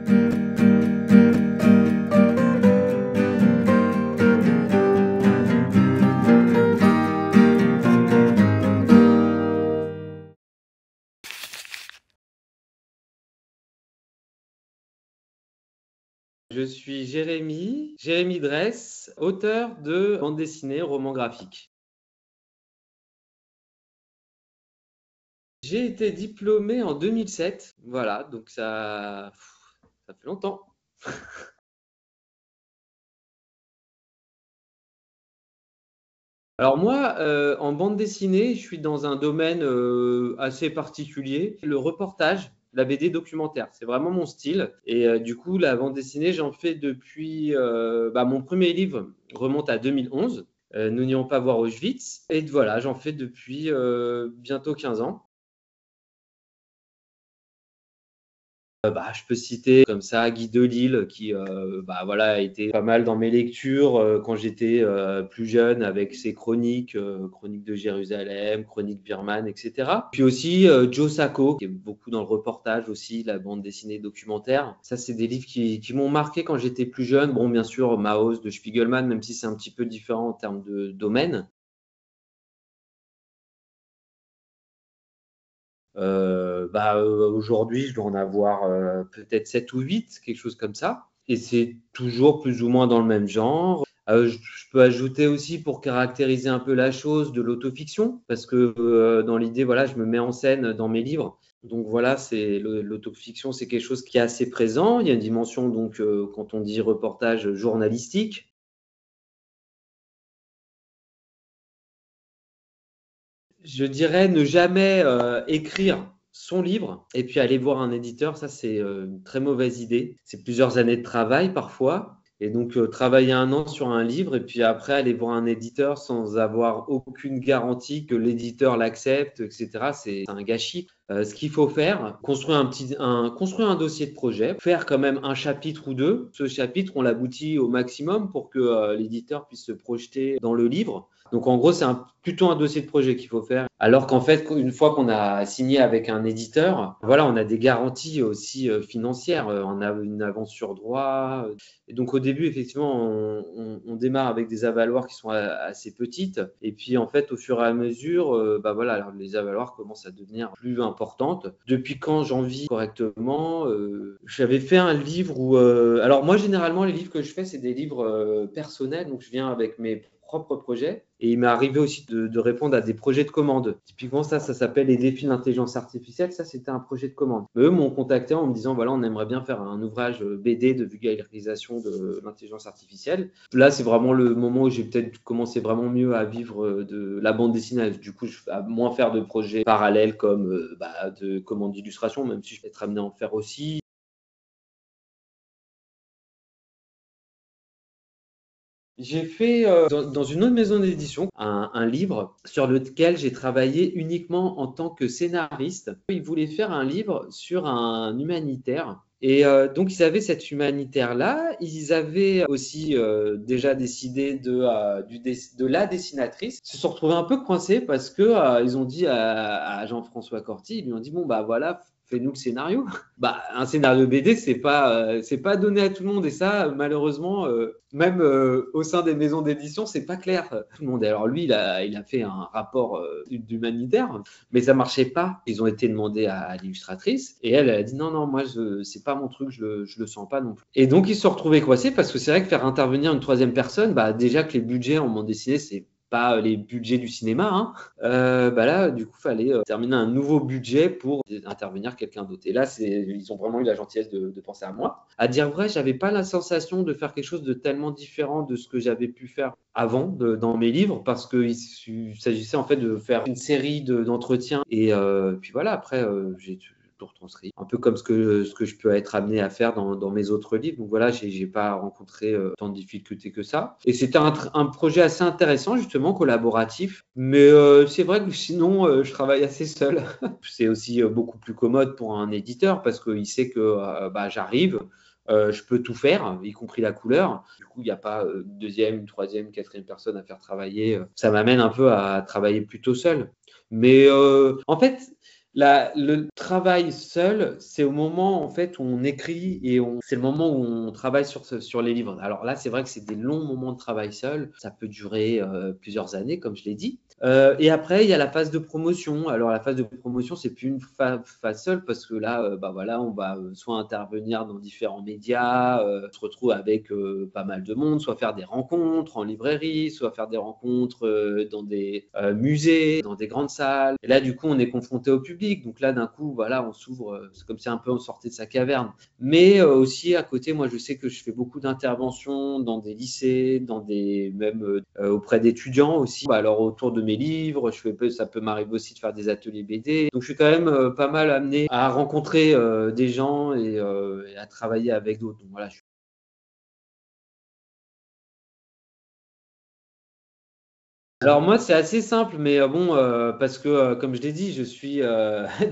Je suis Jérémy Dress, auteur de bande dessinée, roman graphique. J'ai été diplômé en 2007, voilà, donc ça fait longtemps. Alors moi, en bande dessinée, je suis dans un domaine assez particulier, le reportage, la BD documentaire. C'est vraiment mon style. Et du coup, la bande dessinée, j'en fais depuis. Mon premier livre remonte à 2011. Nous n'irons pas voir Auschwitz. Et voilà, j'en fais depuis bientôt 15 ans. Je peux citer comme ça Guy Delisle qui voilà, a été pas mal dans mes lectures quand j'étais plus jeune avec ses chroniques, chroniques de Jérusalem, chroniques Birman, etc. Puis aussi Joe Sacco qui est beaucoup dans le reportage aussi, la bande dessinée documentaire. Ça, c'est des livres qui m'ont marqué quand j'étais plus jeune. Bon, bien sûr, Maus de Spiegelman, même si c'est un petit peu différent en termes de domaine. Aujourd'hui, je dois en avoir peut-être 7 ou 8, quelque chose comme ça. Et c'est toujours plus ou moins dans le même genre. Je peux ajouter aussi, pour caractériser un peu la chose, de l'autofiction, parce que dans l'idée, voilà, je me mets en scène dans mes livres. Donc voilà, l'autofiction, c'est quelque chose qui est assez présent. Il y a une dimension, donc, quand on dit reportage journalistique. Je dirais ne jamais écrire son livre et puis aller voir un éditeur. Ça, c'est une très mauvaise idée. C'est plusieurs années de travail parfois. Et donc, travailler 1 an sur un livre et puis après aller voir un éditeur sans avoir aucune garantie que l'éditeur l'accepte, etc., c'est un gâchis. Ce qu'il faut faire, construire un dossier de projet, faire quand même un chapitre ou deux. Ce chapitre, on l'aboutit au maximum pour que l'éditeur puisse se projeter dans le livre. Donc en gros, c'est plutôt un dossier de projet qu'il faut faire. Alors qu'en fait, une fois qu'on a signé avec un éditeur, voilà, on a des garanties aussi financières. On a une avance sur droit. Et donc au début, effectivement, on démarre avec des avaloirs qui sont assez petites. Et puis en fait, au fur et à mesure, alors, les avaloirs commencent à devenir plus importantes. Depuis quand j'en vis correctement, j'avais fait un livre où... alors moi, généralement, les livres que je fais, c'est des livres personnels. Donc je viens avec mes propres projets. Et il m'est arrivé aussi de répondre à des projets de commande. Typiquement, ça s'appelle les défis de l'intelligence artificielle. Ça, c'était un projet de commande. Eux m'ont contacté en me disant, voilà, on aimerait bien faire un ouvrage BD de vulgarisation de l'intelligence artificielle. Là, c'est vraiment le moment où j'ai peut-être commencé vraiment mieux à vivre de la bande dessinée. Du coup, à moins faire de projets parallèles comme de commandes d'illustration, même si je vais être amené à en faire aussi. J'ai fait dans une autre maison d'édition un livre sur lequel j'ai travaillé uniquement en tant que scénariste. Ils voulaient faire un livre sur un humanitaire. Et donc, ils avaient cet humanitaire-là. Ils avaient aussi déjà décidé de la dessinatrice. Ils se sont retrouvés un peu coincés parce que ils ont dit à Jean-François Corti, ils lui ont dit, bon, bah voilà, fais-nous le scénario. Un scénario BD, c'est pas donné à tout le monde. Et ça, malheureusement, même au sein des maisons d'édition, c'est pas clair. Tout le monde. Alors lui, il a fait un rapport d'humanitaire, mais ça marchait pas. Ils ont été demandés à l'illustratrice et elle a dit non, non, moi, c'est pas mon truc, je le sens pas non plus. Et donc, ils se sont retrouvés coincés parce que c'est vrai que faire intervenir une troisième personne, déjà que les budgets en bande dessinée, c'est pas les budgets du cinéma, hein. Là, du coup, fallait terminer un nouveau budget pour intervenir quelqu'un d'autre. Et là, ils ont vraiment eu la gentillesse de penser à moi. À dire vrai, j'avais pas la sensation de faire quelque chose de tellement différent de ce que j'avais pu faire avant dans mes livres, parce qu'il s'agissait en fait de faire une série d'entretiens. Et puis voilà, après, j'ai tout retranscrit, un peu comme ce que je peux être amené à faire dans mes autres livres. Donc voilà, j'ai pas rencontré tant de difficultés que ça. Et c'était un projet assez intéressant, justement, collaboratif. Mais c'est vrai que sinon, je travaille assez seul. C'est aussi beaucoup plus commode pour un éditeur parce qu'il sait que j'arrive, je peux tout faire, y compris la couleur. Du coup, il n'y a pas deuxième, troisième, quatrième personne à faire travailler. Ça m'amène un peu à travailler plutôt seul. Mais en fait, Le travail seul, c'est au moment en fait où on écrit et c'est le moment où on travaille sur les livres. Alors là, c'est vrai que c'est des longs moments de travail seul. Ça peut durer plusieurs années, comme je l'ai dit. Et après, il y a la phase de promotion. Alors la phase de promotion, c'est plus une phase seule parce que là, bah voilà, on va soit intervenir dans différents médias, se retrouve avec pas mal de monde, soit faire des rencontres en librairie, soit faire des rencontres dans des musées, dans des grandes salles. Et là, du coup, on est confronté au public. Donc là, d'un coup, voilà, on s'ouvre. C'est comme si un peu on sortait de sa caverne. Mais aussi à côté, moi, je sais que je fais beaucoup d'interventions dans des lycées, même auprès d'étudiants aussi. Alors autour de mes livres, ça peut m'arriver aussi de faire des ateliers BD. Donc je suis quand même pas mal amené à rencontrer des gens et à travailler avec d'autres. Donc voilà, alors moi, c'est assez simple, mais bon, parce que comme je l'ai dit, je suis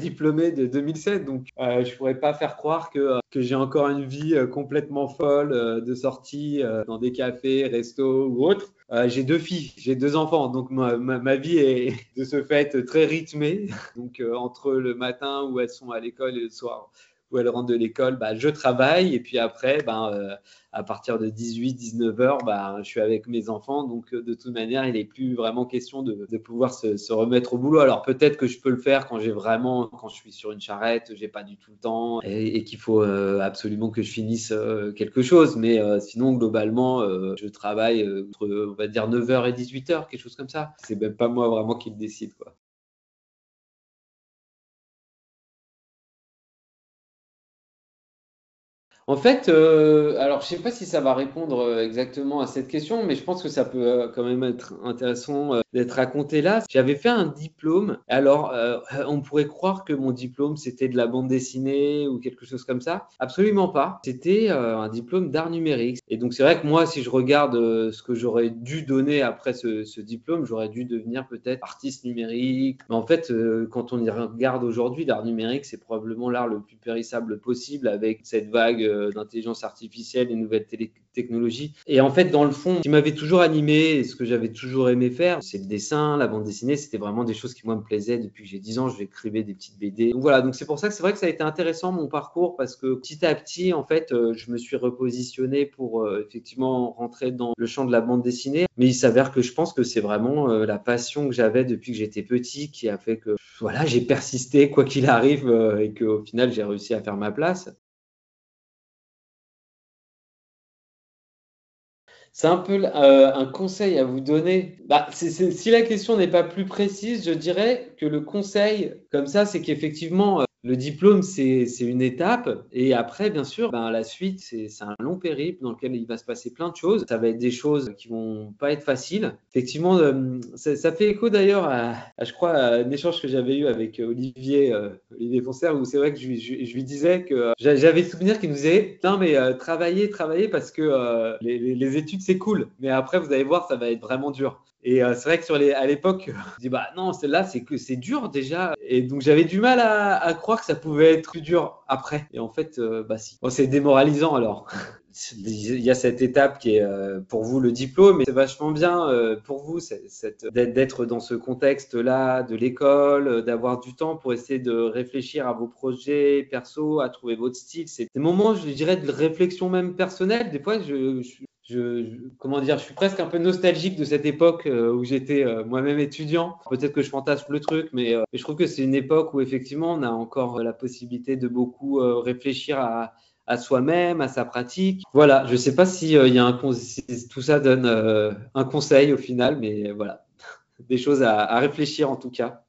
diplômé de 2007, donc je pourrais pas faire croire que j'ai encore une vie complètement folle de sortie dans des cafés, restos ou autres. J'ai deux filles, j'ai deux enfants, donc ma vie est de ce fait très rythmée. Donc entre le matin où elles sont à l'école et le soir où elles rentrent de l'école, bah, je travaille et puis après, à partir de 18-19 heures, bah, je suis avec mes enfants. Donc, de toute manière, il n'est plus vraiment question de pouvoir se remettre au boulot. Alors, peut-être que je peux le faire quand je suis sur une charrette, j'ai pas du tout le temps et qu'il faut absolument que je finisse quelque chose. Mais sinon, globalement, je travaille entre, on va dire, 9 heures et 18 heures, quelque chose comme ça. C'est même pas moi vraiment qui le décide, quoi. En fait, alors je sais pas si ça va répondre exactement à cette question, mais je pense que ça peut quand même être intéressant d'être raconté là. J'avais fait un diplôme. Alors, on pourrait croire que mon diplôme c'était de la bande dessinée ou quelque chose comme ça. Absolument pas. C'était un diplôme d'art numérique. Et donc c'est vrai que moi, si je regarde ce que j'aurais dû donner après ce diplôme, j'aurais dû devenir peut-être artiste numérique. Mais en fait, quand on y regarde aujourd'hui, l'art numérique c'est probablement l'art le plus périssable possible avec cette vague d'intelligence artificielle et nouvelles technologies. Et en fait, dans le fond, ce qui m'avait toujours animé et ce que j'avais toujours aimé faire, c'est le dessin, la bande dessinée. C'était vraiment des choses qui, moi, me plaisaient. Depuis que j'ai 10 ans, j'écrivais des petites BD. Donc voilà, donc c'est pour ça que c'est vrai que ça a été intéressant, mon parcours, parce que petit à petit, en fait, je me suis repositionné pour effectivement rentrer dans le champ de la bande dessinée. Mais il s'avère que je pense que c'est vraiment la passion que j'avais depuis que j'étais petit qui a fait que voilà, j'ai persisté quoi qu'il arrive et qu'au final, j'ai réussi à faire ma place. C'est un peu un conseil à vous donner. Bah, si la question n'est pas plus précise, je dirais que le conseil, comme ça, c'est qu'effectivement, le diplôme, c'est une étape. Et après, bien sûr, ben, la suite, c'est un long périple dans lequel il va se passer plein de choses. Ça va être des choses qui vont pas être faciles. Effectivement, ça fait écho d'ailleurs je crois, à un échange que j'avais eu avec Olivier Fonser, où c'est vrai que je lui disais que j'avais souvenir qu'il nous disait, non, mais travaillez parce que les études, c'est cool. Mais après, vous allez voir, ça va être vraiment dur. Et c'est vrai que à l'époque, je dis bah non, celle-là, c'est que c'est dur déjà. Et donc j'avais du mal à croire que ça pouvait être plus dur après. Et en fait, bah si. Bon, c'est démoralisant alors. Il y a cette étape qui est pour vous le diplôme, et c'est vachement bien pour vous d'être dans ce contexte-là de l'école, d'avoir du temps pour essayer de réfléchir à vos projets perso, à trouver votre style. C'est des moments, je dirais, de réflexion même personnelle. Des fois, comment dire, je suis presque un peu nostalgique de cette époque où j'étais moi-même étudiant. Peut-être que je fantasme le truc, mais je trouve que c'est une époque où effectivement on a encore la possibilité de beaucoup réfléchir à soi-même, à sa pratique. Voilà, je ne sais pas si, si tout ça donne un conseil au final, mais voilà, des choses à réfléchir en tout cas.